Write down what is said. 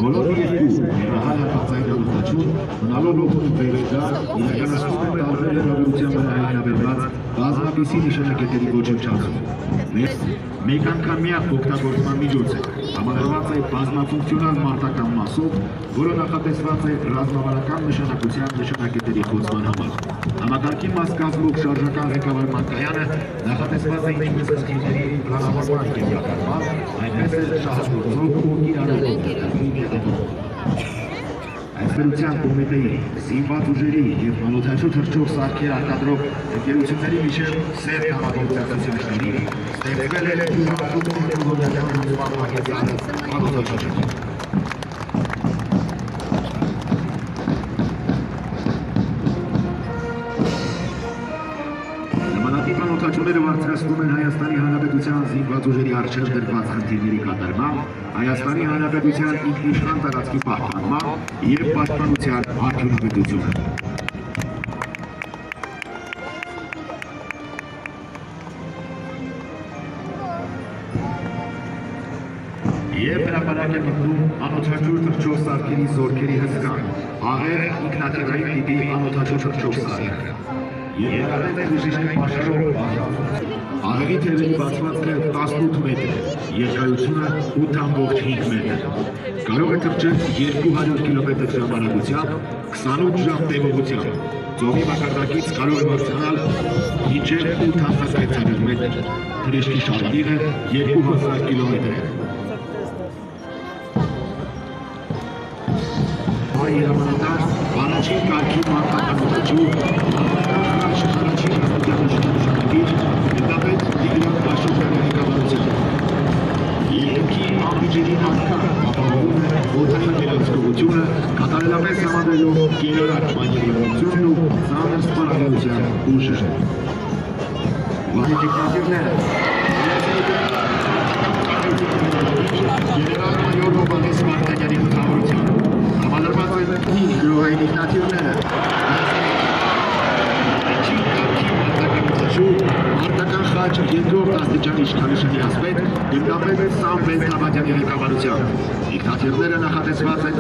Բոլոր երկու երահան հատվածայնալուծաչում մնալով ողջուն վերջա իրականացնում է տարբեր հնարավորության վրա հայտնաբերված բազմապիսի նշանակետերի ոչնչացում։ Մեկ անգամյա օգտագործման միջոց է, համալրված է բազմաֆունկցիոնալ մարտական մասով, որը նախատեսված է ռազմավարական նշանակության նշանակետերի խոցման համար։ Համակարգի մաս կազմող շարժական ղեկավարման կայանը նախատեսված է ինչպես խնդիրների պլանավորման կենտրոնական, այնպես էլ շահագործող ու իրարողող Այսպերության կոմիտեի, զինված ուժերի և անօդաչու թռչող սարքեր արտադրող ընկերությունների միջև սերտ համագործակցությունների ստեղծվել է յուրահատուկ տեխնոլոգիական լուծման մակետան անօդաչու։ Անօդաչուները բարձրացնում են Հայաստանի Հանրապետության զինված ուժերի առջև դրված խնդիրների կատարման, Հայաստանի Հանրապետության ինքնիշխան տարածքի պահպանման և պաշտպանության արդյունավետությունը։ Եվ հրապարակ է մտնում անօդաչու թռչող սարքերի զորքերի հսկան, աղեղ ինքնաթիռային տիպի անօդաչու թռչող սարք։ Երկարել է բժիշկային պաշարով աղեղի թևերի բացվածքը 18 մետր, երկարությունը 8,5 մետր։ Կարող է թռչել 200 կմ/ժ արագությամբ, 28 ժամ տևողությամբ։ Ծովի մակարդակից կարող է բարձրանալ մինչև 8600 մետր։ Թռիչքի շարժիղը 2000 կմ է։ Հայ հրամանատար առաջին կարգի մարտական օդաչու առաջին հաստատաշրջանագիր գնդապետ Տիգրան Աշոտյանի ղեկավարությամբ։ Երկնքի ամբիջերի արկան ապահովում է օդային վերահսկողությունը, կատարելապես համադրելով գերարար մանևրությունն ու ծանր սպառազինության ուժը։ Վահետիկնատիրները գեներալ մայոր Հովհաննես Մարտակյանի մտավորությամբ համալրված են 5 գրոհային ինքնաթիռները Մարտական խաչ երկրորդ աստիճանի իշխանության ասպետ գնդապետ Սամվել Թավադյանի ղեկավարությամբ։ Ինքնաթիռները նախատեսված են